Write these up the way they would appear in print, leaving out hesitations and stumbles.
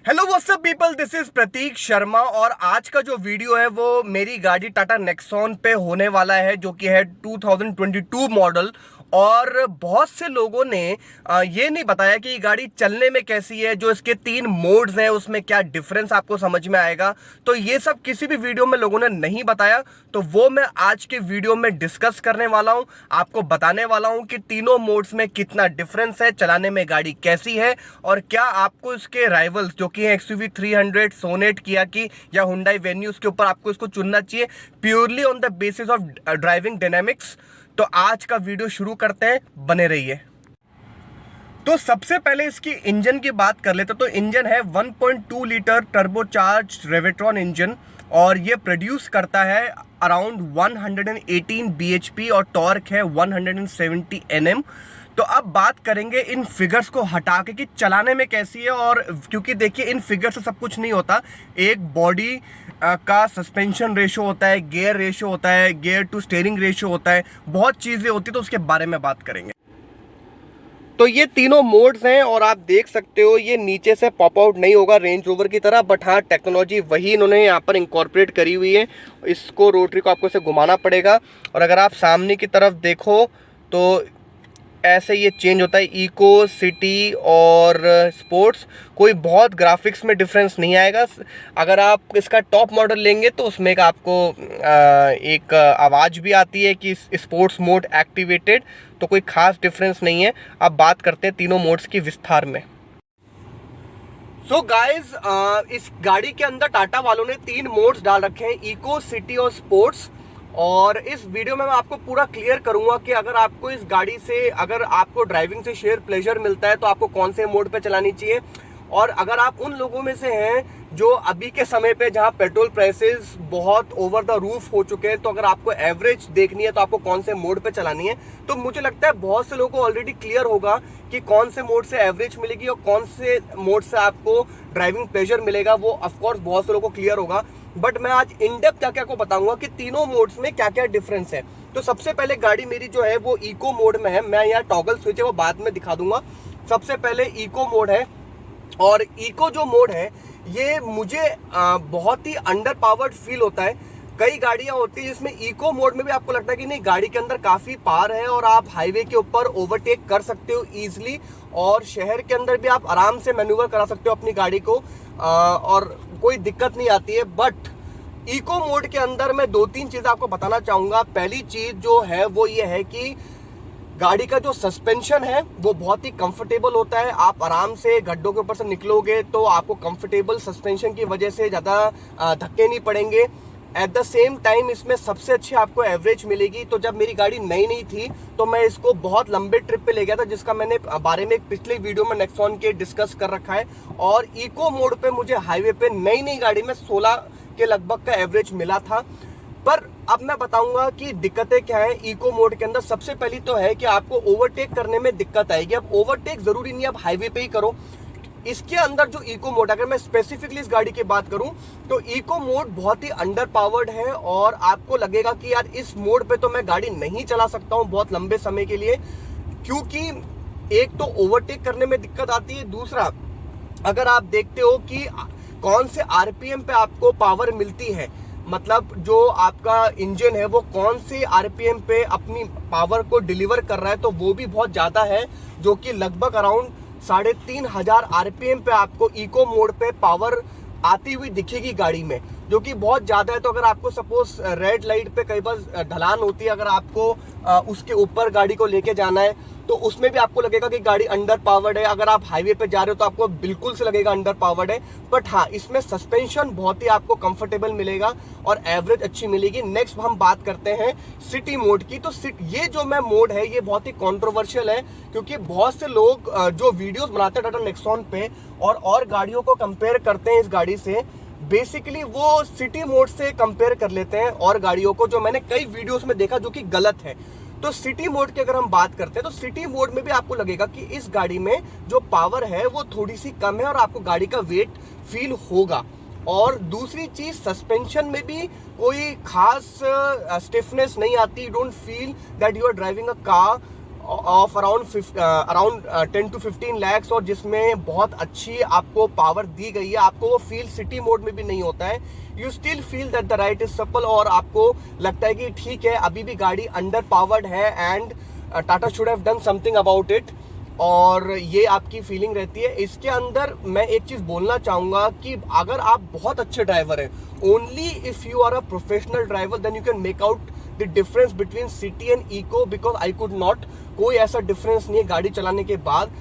Hello what's up people, this is Prateek Sharma और आज का जो वीडियो है वो मेरी गाड़ी टाटा नेक्सॉन पे होने वाला है जो कि है 2022 मॉडल। और बहुत से लोगों ने ये नहीं बताया कि ये गाड़ी चलने में कैसी है, जो इसके 3 मोड्स हैं उसमें क्या डिफरेंस आपको समझ में आएगा। तो ये सब किसी भी वीडियो में लोगों ने नहीं बताया, तो वो मैं आज के वीडियो में डिस्कस करने वाला हूं। आपको बताने वाला हूं कि तीनों मोड्स में कितना डिफरेंस है, चलाने में गाड़ी कैसी है और क्या आपको इसके राइवल्स जो कि है एक्सयूवी 300, सोनेट, किया की या हुंडई वेन्यू, उसके ऊपर आपको इसको चुनना चाहिए purely on the basis of driving dynamics. तो आज का वीडियो शुरू करते हैं, बने रहिए। तो सबसे पहले इसकी इंजन की बात कर लेते। तो इंजन है 1.2 लीटर टर्बोचार्ज रेवेट्रॉन इंजन और ये प्रोड्यूस करता है अराउंड 118 bhp और टॉर्क है 170 Nm। तो अब बात करेंगे इन फिगर्स को हटा के कि चलाने में कैसी है। और क्योंकि देखिए इन फिगर से सब कुछ नहीं होता, एक बॉडी का सस्पेंशन रेशो होता है, गियर रेशो होता है, गियर टू स्टीयरिंग रेशो होता है, बहुत चीज़ें होती है, तो उसके बारे में बात करेंगे। तो ये तीनों मोड्स हैं और आप देख सकते हो ये नीचे से पॉप आउट नहीं होगा रेंज रोवर की तरह, बट हाँ टेक्नोलॉजी वही इन्होंने यहाँ पर इंकॉर्पोरेट करी हुई है। इसको रोटरी को आपको इसे घुमाना पड़ेगा और अगर आप सामने की तरफ देखो तो ऐसे ये चेंज होता है, इको, सिटी और स्पोर्ट्स। कोई बहुत ग्राफिक्स में डिफरेंस नहीं आएगा। अगर आप इसका टॉप मॉडल लेंगे तो उसमें एक आपको एक आवाज़ भी आती है कि स्पोर्ट्स मोड एक्टिवेटेड, तो कोई खास डिफरेंस नहीं है। अब बात करते हैं तीनों मोड्स की विस्तार में। सो गाइज, इस गाड़ी के अंदर टाटा वालों ने 3 मोड्स डाल रखे हैं, इको, सिटी और स्पोर्ट्स। और इस वीडियो में मैं आपको पूरा क्लियर करूंगा कि अगर आपको इस गाड़ी से, अगर आपको ड्राइविंग से शेयर प्लेजर मिलता है तो आपको कौन से मोड पे चलानी चाहिए। और अगर आप उन लोगों में से हैं जो अभी के समय पे जहां पेट्रोल प्राइसेस बहुत ओवर द रूफ हो चुके हैं, तो अगर आपको एवरेज देखनी है तो आपको कौन से मोड पे चलानी है। तो मुझे लगता है बहुत से लोगों को ऑलरेडी क्लियर होगा कि कौन से मोड से एवरेज मिलेगी और कौन से मोड से आपको ड्राइविंग प्लेजर मिलेगा, वो ऑफकोर्स बहुत से लोगों को क्लियर होगा। बट मैं आज इन डेप्थ क्या क्या को बताऊंगा कि तीनों मोड्स में क्या क्या डिफरेंस है। तो सबसे पहले गाड़ी मेरी जो है वो इको मोड में है। मैं यहाँ टॉगल स्विच है वो बाद में दिखा दूंगा। सबसे पहले इको मोड है और इको जो मोड है ये मुझे बहुत ही अंडर पावर्ड फील होता है। कई गाड़ियां होती है जिसमें इको मोड में भी आपको लगता है कि नहीं, गाड़ी के अंदर काफी पावर है और आप हाईवे के ऊपर ओवरटेक कर सकते हो इजीली और शहर के अंदर भी आप आराम से मैन्यूवर करा सकते हो अपनी गाड़ी को और कोई दिक्कत नहीं आती है। बट इको मोड के अंदर मैं 2-3 चीजें आपको बताना चाहूंगा। पहली चीज जो है वो ये है कि गाड़ी का जो सस्पेंशन है वो बहुत ही कंफर्टेबल होता है। आप आराम से गड्ढों के ऊपर से निकलोगे तो आपको कंफर्टेबल सस्पेंशन की वजह से ज़्यादा धक्के नहीं पड़ेंगे। एट द सेम टाइम इसमें सबसे अच्छी आपको एवरेज मिलेगी। तो जब मेरी गाड़ी नई नई थी तो मैं इसको बहुत लंबे ट्रिप पे ले गया था, जिसका मैंने बारे में एक पिछले वीडियो में नेक्सॉन के डिस्कस कर रखा है। और इको मोड पे मुझे हाईवे पे नई नई गाड़ी में 16 के लगभग का एवरेज मिला था। पर अब मैं बताऊंगा कि दिक्कतें क्या है इको मोड के अंदर। सबसे पहली तो है कि आपको ओवरटेक करने में दिक्कत आएगी। अब ओवरटेक जरूरी नहीं आप हाईवे पे ही करो। इसके अंदर जो इको मोड, अगर मैं स्पेसिफिकली इस गाड़ी की बात करूं तो इको मोड बहुत ही अंडर पावर्ड है और आपको लगेगा कि यार इस मोड पे तो मैं गाड़ी नहीं चला सकता हूं बहुत लंबे समय के लिए, क्योंकि एक तो ओवरटेक करने में दिक्कत आती है, दूसरा अगर आप देखते हो कि कौन से आरपीएम पे आपको पावर मिलती है, मतलब जो आपका इंजन है वो कौन से आरपीएम पे अपनी पावर को डिलीवर कर रहा है, तो वो भी बहुत ज्यादा है, जो कि लगभग अराउंड 3500 आरपीएम पे आपको इको मोड पे पावर आती हुई दिखेगी गाड़ी में, जो कि बहुत ज्यादा है। तो अगर आपको सपोज रेड लाइट पे कई बार ढलान होती है, अगर आपको उसके ऊपर गाड़ी को लेके जाना है तो उसमें भी आपको लगेगा कि गाड़ी अंडर पावर्ड है। अगर आप हाईवे पे जा रहे हो तो आपको बिल्कुल से लगेगा अंडर पावर्ड है। बट हाँ, इसमें सस्पेंशन बहुत ही आपको कंफर्टेबल मिलेगा और एवरेज अच्छी मिलेगी। नेक्स्ट हम बात करते हैं सिटी मोड की। तो ये जो मैं मोड है ये बहुत ही कॉन्ट्रोवर्शियल है, क्योंकि बहुत से लोग जो वीडियोस बनाते हैं टाटा नेक्सॉन पे और गाड़ियों को कंपेयर करते हैं इस गाड़ी से, बेसिकली वो सिटी मोड से कंपेयर कर लेते हैं और गाड़ियों को, जो मैंने कई वीडियोस में देखा, जो कि गलत है। तो सिटी मोड की अगर हम बात करते हैं तो सिटी मोड में भी आपको लगेगा कि इस गाड़ी में जो पावर है वो थोड़ी सी कम है और आपको गाड़ी का वेट फील होगा। और दूसरी चीज, सस्पेंशन में भी कोई खास स्टिफनेस नहीं आती। Don't feel that you are driving a car of around 10 to 15 lakhs, और जिसमें बहुत अच्छी आपको पावर दी गई है। आपको वो फील सिटी मोड में भी नहीं होता है। You still feel that the ride is supple, और आपको लगता है कि ठीक है अभी भी गाड़ी अंडर पावर्ड है and Tata should have done something about it, और ये आपकी फीलिंग रहती है। इसके अंदर मैं एक चीज़ बोलना चाहूँगा कि अगर आप बहुत अच्छे ड्राइवर हैं, only if you are a professional driver, then you can make out the difference between city and eco, because I could not. कोई ऐसा डिफरेंस नहीं है गाड़ी चलाने के बाद।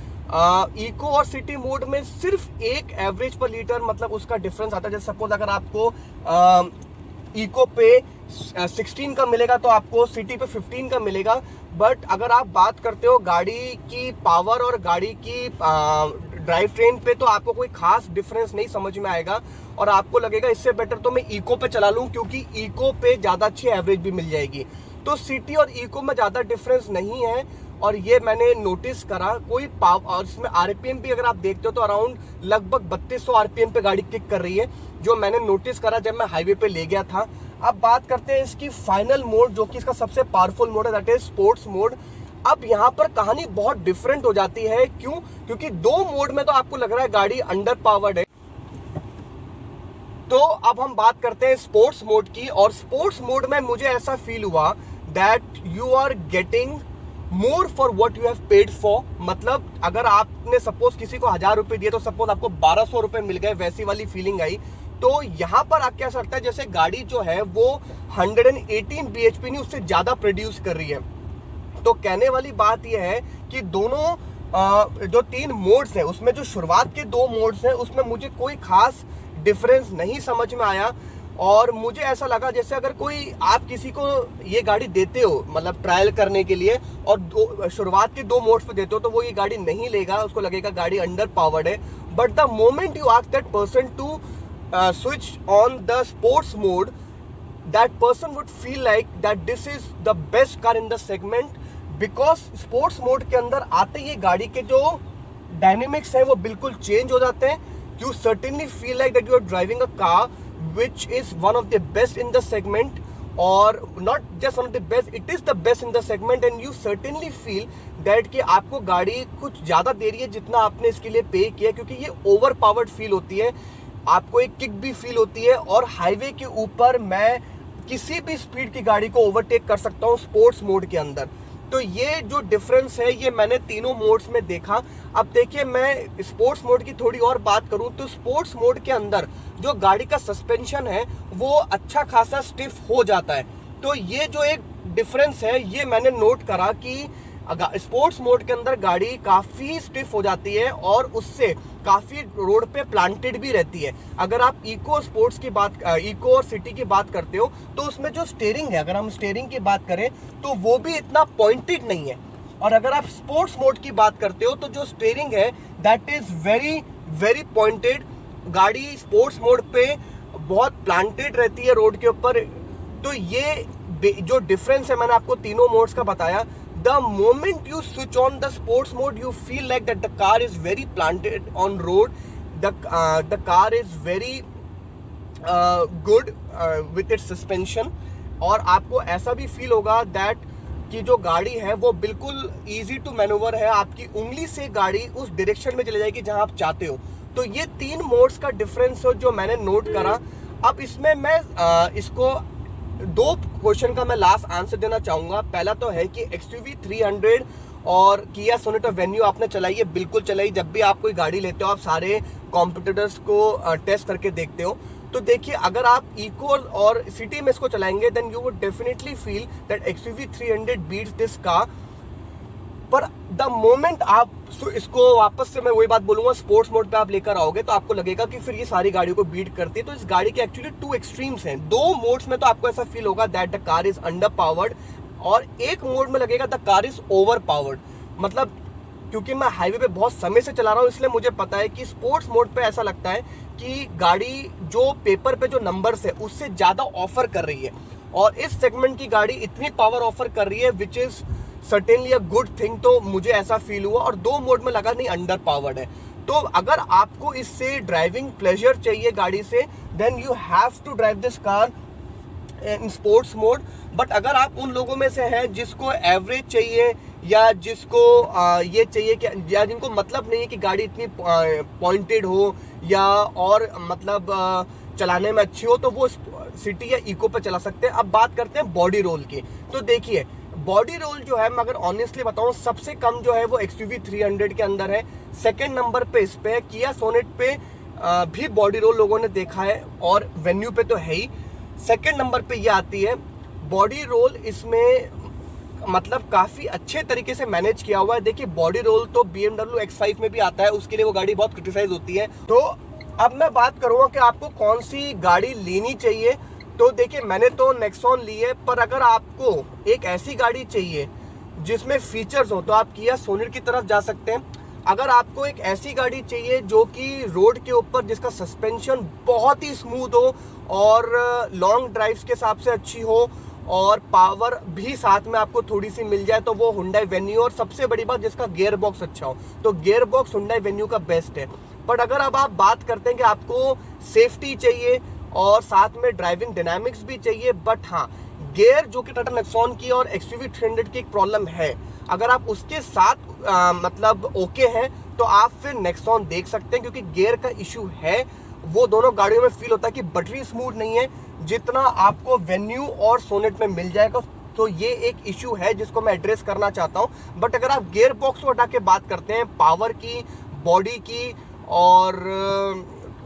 इको और सिटी मोड में सिर्फ एक एवरेज पर लीटर मतलब उसका डिफरेंस आता है। जैसे सपोज अगर आपको इको पे 16 का मिलेगा तो आपको सिटी पे 15 का मिलेगा। बट अगर आप बात करते हो गाड़ी की पावर और गाड़ी की ड्राइव ट्रेन पे, तो आपको कोई खास डिफरेंस नहीं समझ में आएगा, और आपको लगेगा इससे बेटर तो मैं इको पे चला लूँ, क्योंकि इको पे ज़्यादा अच्छी एवरेज भी मिल जाएगी। तो सिटी और इको में ज़्यादा डिफरेंस नहीं है, और ये मैंने नोटिस करा। कोई पावर, और इसमें आरपीएम भी अगर आप देखते हो तो अराउंड लगभग 3200 आरपीएम पे गाड़ी किक कर रही है, जो मैंने नोटिस करा जब मैं हाईवे पे ले गया था। अब बात करते हैं इसकी फाइनल मोड, जो कि इसका सबसे पावरफुल मोड है, दैट इज स्पोर्ट्स मोड। अब यहाँ पर कहानी बहुत डिफरेंट हो जाती है। क्यों? क्योंकि दो मोड में तो आपको लग रहा है गाड़ी अंडर पावर्ड है। तो अब हम बात करते हैं स्पोर्ट्स मोड की, और स्पोर्ट्स मोड में मुझे ऐसा फील हुआ that you are getting more for what you have paid for. मतलब अगर आपने सपोज किसी को 1000 रुपए दिए तो सपोज आपको 1200 रुपए मिल गए, वैसी वाली फीलिंग आई। तो यहाँ पर आप क्या लगता है, जैसे गाड़ी जो है वो 118 bhp नहीं, उससे ज्यादा प्रोड्यूस कर रही है। तो कहने वाली बात यह है कि दोनों जो 3 मोड्स हैं उसमें जो शुरुआत के 2 मोड्स हैं उसमें मुझे कोई खास डिफरेंस नहीं समझ में आया। और मुझे ऐसा लगा जैसे अगर कोई आप किसी को ये गाड़ी देते हो मतलब ट्रायल करने के लिए, और शुरुआत के 2 मोड्स पे देते हो, तो वो ये गाड़ी नहीं लेगा, उसको लगेगा गाड़ी अंडर पावर्ड है। But the moment you ask that person to switch on the sports mode, that person would feel like that this is the best car in the segment, because sports mode के अंदर आते ही गाड़ी के जो dynamics हैं वो बिल्कुल change हो जाते हैं। You certainly feel like that you are driving a car which is one of the best in the segment, or not just one of the best, it is the best in the segment, and you certainly feel that कि आपको गाड़ी कुछ ज़्यादा दे रही है जितना आपने इसके लिए पे किया, क्योंकि ये ओवर पावर्ड फील होती है, आपको एक किक भी फील होती है, और हाईवे के ऊपर मैं किसी भी स्पीड की गाड़ी को ओवरटेक कर सकता हूँ स्पोर्ट्स मोड के अंदर। तो ये जो डिफरेंस है ये मैंने तीनों मोड्स में देखा। अब देखिए मैं स्पोर्ट्स मोड की थोड़ी और बात करूं तो स्पोर्ट्स मोड के अंदर जो गाड़ी का सस्पेंशन है वो अच्छा खासा स्टिफ हो जाता है। तो ये जो एक डिफरेंस है ये मैंने नोट करा कि स्पोर्ट्स मोड के अंदर गाड़ी काफ़ी स्टिफ हो जाती है और उससे काफ़ी रोड पे प्लांटेड भी रहती है। अगर आप इको स्पोर्ट्स की बात, इको और सिटी की बात करते हो तो उसमें जो स्टीयरिंग है, अगर हम स्टीयरिंग की बात करें तो वो भी इतना पॉइंटेड नहीं है। और अगर आप स्पोर्ट्स मोड की बात करते हो तो जो स्टीयरिंग है that is very very pointed. गाड़ी स्पोर्ट्स मोड पे बहुत प्लांटेड रहती है रोड के ऊपर। तो ये जो डिफरेंस है मैंने आपको तीनों मोड्स का बताया। The moment you switch on the sports mode, you feel like that the car is very planted on road. The car is very good with its suspension. और आपको ऐसा भी फील होगा that कि जो गाड़ी है वो बिल्कुल easy to maneuver है। आपकी उंगली से गाड़ी उस डायरेक्शन में चले जाएगी जहां आप चाहते हो। तो ये 3 मोड्स का डिफरेंस है जो मैंने नोट करा। अब इसमें मैं इसको 2 क्वेश्चन का मैं लास्ट आंसर देना चाहूँगा। पहला तो है कि XUV 300 और किया सोनेट वेन्यू आपने चलाई है, बिल्कुल चलाई। जब भी आप कोई गाड़ी लेते हो आप सारे कॉम्पिटिटर्स को टेस्ट करके देखते हो। तो देखिए अगर आप इको और सिटी में इसको चलाएंगे then you would definitely feel that XUV 300 beats this car. पर द मोमेंट आप इसको वापस से मैं वही बात बोलूंगा स्पोर्ट्स मोड पे आप लेकर आओगे तो आपको लगेगा कि फिर ये सारी गाड़ियों को बीट करती है। तो इस गाड़ी के एक्चुअली 2 एक्सट्रीम्स हैं। 2 मोड्स में तो आपको ऐसा फील होगा that the car is under powered, और एक मोड में लगेगा the car is over powered. मतलब क्योंकि मैं हाईवे पे बहुत समय से चला रहा हूँ इसलिए मुझे पता है कि स्पोर्ट्स मोड पे ऐसा लगता है कि गाड़ी जो पेपर पे जो नंबर्स है उससे ज़्यादा ऑफर कर रही है, और इस सेगमेंट की गाड़ी इतनी पावर ऑफर कर रही है which is certainly a good thing. तो मुझे ऐसा फील हुआ और 2 मोड में लगा नहीं अंडर पावर्ड है। तो अगर आपको इससे ड्राइविंग प्लेजर चाहिए गाड़ी से then you have to drive this car in sports mode. But अगर आप उन लोगों में से हैं जिसको एवरेज चाहिए या जिसको ये चाहिए कि या जिनको मतलब नहीं है कि गाड़ी इतनी पॉइंटेड हो या और मतलब चलाने में अच्छी हो, तो वो सिटी या इको पे चला सकते हैं। अब बात करते हैं बॉडी रोल की। तो देखिए बॉडी रोल जो है, मैं अगर ऑनेस्टली बताऊं, सबसे कम जो है वो XUV 300 के अंदर है। सेकंड नंबर पे इस पे है। किया सोनेट पे भी बॉडी रोल लोगों ने देखा है और वेन्यू पे तो है ही। सेकंड नंबर पे ये आती है बॉडी रोल। इसमें मतलब काफ़ी अच्छे तरीके से मैनेज किया हुआ है। देखिए बॉडी रोल तो BMW X5 में भी आता है, उसके लिए वो गाड़ी बहुत क्रिटिसाइज होती है। तो अब मैं बात करूँगा कि आपको कौन सी गाड़ी लेनी चाहिए। तो देखिए मैंने तो नेक्सॉन ली है, पर अगर आपको एक ऐसी गाड़ी चाहिए जिसमें फीचर्स हो तो आप किया सोनेट की तरफ जा सकते हैं। अगर आपको एक ऐसी गाड़ी चाहिए जो कि रोड के ऊपर जिसका सस्पेंशन बहुत ही स्मूथ हो और लॉन्ग ड्राइव्स के हिसाब से अच्छी हो और पावर भी साथ में आपको थोड़ी सी मिल जाए, तो वो हुंडई वेन्यू। और सबसे बड़ी बात, जिसका गियर बॉक्स अच्छा हो, तो गियर बॉक्स हुंडई वेन्यू का बेस्ट है। बट अगर अब आप बात करते हैं कि आपको सेफ्टी चाहिए और साथ में ड्राइविंग डायनामिक्स भी चाहिए, बट हाँ गियर जो कि टाटा नेक्सॉन की और XUV 300 की एक प्रॉब्लम है, अगर आप उसके साथ मतलब ओके हैं तो आप फिर नेक्सॉन देख सकते हैं, क्योंकि गियर का इशू है। वो दोनों गाड़ियों में फील होता है कि बटरी स्मूथ नहीं है जितना आपको वेन्यू और सोनेट में मिल जाएगा। तो ये एक इशू है जिसको मैं एड्रेस करना चाहता हूँ। बट अगर आप गियर बॉक्स को हटा के बात करते हैं, पावर की, बॉडी की और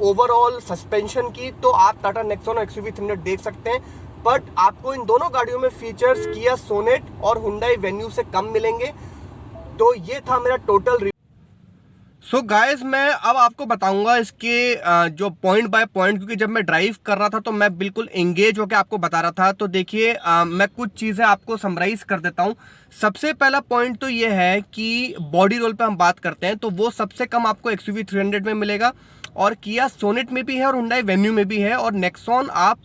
ओवरऑल सस्पेंशन की, तो आप टाटा नेक्सॉन और XUV 300 देख सकते हैं। बट आपको इन दोनों गाड़ियों में फीचर्स किया सोनेट और हुंडई वेन्यू से कम मिलेंगे। तो ये था मेरा टोटल। सो गाइस मैं अब आपको बताऊंगा इसके जो पॉइंट बाय पॉइंट, क्योंकि जब मैं ड्राइव कर रहा था तो मैं बिल्कुल एंगेज होकर आपको बता रहा था। तो देखिए मैं कुछ चीज़ें आपको समराइज कर देता हूं। सबसे पहला पॉइंट तो ये है कि बॉडी रोल पे हम बात करते हैं तो वो सबसे कम आपको XUV 300 में मिलेगा और किया सोनेट में भी है और हुंडई वेन्यू में भी है, और नेक्सॉन आप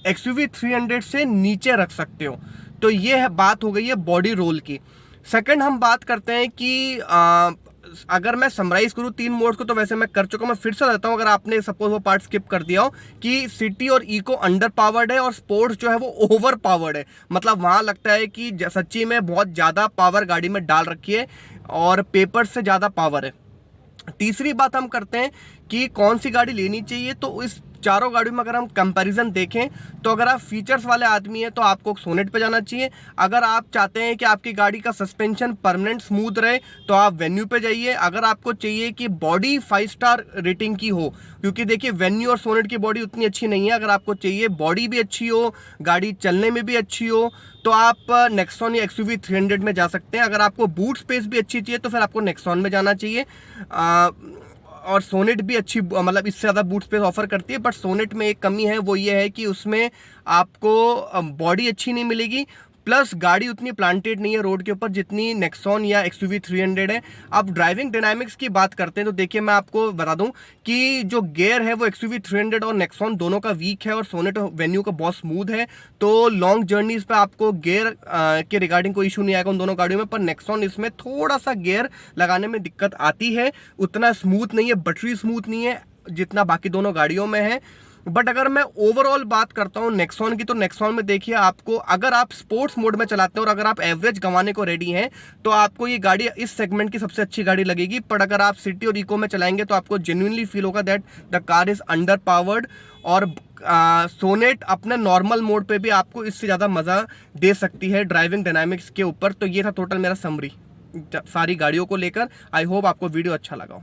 XUV 300 से नीचे रख सकते हो। तो ये है बात हो गई है बॉडी रोल की। सेकंड हम बात करते हैं कि अगर मैं समराइज करूँ 3 मोड्स को, तो वैसे मैं कर चुका हूँ, मैं फिर से देता हूँ अगर आपने सपोज वो पार्ट स्किप कर दिया हो, कि सिटी और इको अंडर पावर्ड है और स्पोर्ट्स जो है वो ओवर पावर्ड है। मतलब वहाँ लगता है कि सच्ची में बहुत ज़्यादा पावर गाड़ी में डाल रखी है और पेपर से ज़्यादा पावर है। तीसरी बात हम करते हैं कि कौन सी गाड़ी लेनी चाहिए। तो इस चारों गाड़ियों में अगर हम कंपैरिजन देखें तो अगर आप फीचर्स वाले आदमी हैं तो आपको सोनेट पे जाना चाहिए। अगर आप चाहते हैं कि आपकी गाड़ी का सस्पेंशन परमानेंट स्मूथ रहे तो आप वेन्यू पे जाइए। अगर आपको चाहिए कि बॉडी 5 स्टार रेटिंग की हो, क्योंकि देखिए वेन्यू और सोनेट की बॉडी उतनी अच्छी नहीं है, अगर आपको चाहिए बॉडी भी अच्छी हो, गाड़ी चलने में भी अच्छी हो, तो आप नेक्सॉन या XUV 300 में जा सकते हैं। अगर आपको बूट स्पेस भी अच्छी चाहिए तो फिर आपको नेक्सॉन में जाना चाहिए। और सोनेट भी अच्छी मतलब इससे ज़्यादा बूट स्पेस ऑफर करती है, बट सोनेट में एक कमी है, वो ये है कि उसमें आपको बॉडी अच्छी नहीं मिलेगी, प्लस गाड़ी उतनी प्लांटेड नहीं है रोड के ऊपर जितनी नेक्सॉन या XUV 300 है। अब ड्राइविंग डायनामिक्स की बात करते हैं तो देखिए मैं आपको बता दूं कि जो गियर है वो XUV 300 और नेक्सॉन दोनों का वीक है और सोनेट वेन्यू का बहुत स्मूथ है। तो लॉन्ग जर्नीज पे आपको गियर के रिगार्डिंग कोई इशू नहीं आएगा उन दोनों गाड़ियों में। पर नेक्सॉन इसमें थोड़ा सा गियर लगाने में दिक्कत आती है, उतना स्मूथ नहीं है, बटरी स्मूथ नहीं है जितना बाकी दोनों गाड़ियों में है। बट अगर मैं ओवरऑल बात करता हूँ नेक्सॉन की, तो नेक्सॉन में देखिए आपको अगर आप स्पोर्ट्स मोड में चलाते हैं और अगर आप एवरेज गंवाने को रेडी हैं तो आपको ये गाड़ी इस सेगमेंट की सबसे अच्छी गाड़ी लगेगी। पर अगर आप सिटी और इको में चलाएंगे तो आपको जेन्युइनली फील होगा that the car is under powered. और सोनेट अपने नॉर्मल मोड पे भी आपको इससे ज़्यादा मज़ा दे सकती है ड्राइविंग डायनामिक्स के ऊपर। तो ये था टोटल मेरा समरी सारी गाड़ियों को लेकर। आई होप आपको वीडियो अच्छा लगा हो।